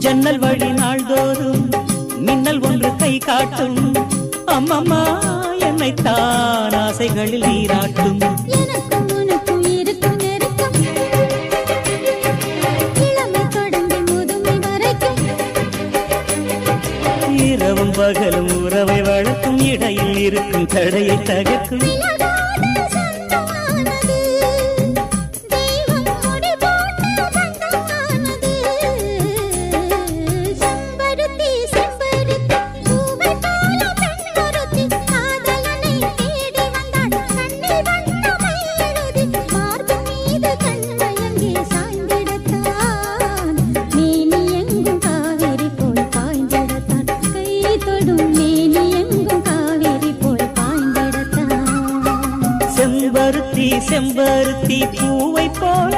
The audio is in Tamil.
ஜன்னல் வழி நாள்தோறும் மின்னல் ஒன்று கை காட்டும். அம்மம்மா என்னைத்தான் ஆசைகளில் நீராட்டும். இரவும் பகலும் உறவை வளர்க்கும், இடையில் இருக்கும் தடையை தகர்க்கும். செம்பருத்தி பூவை போல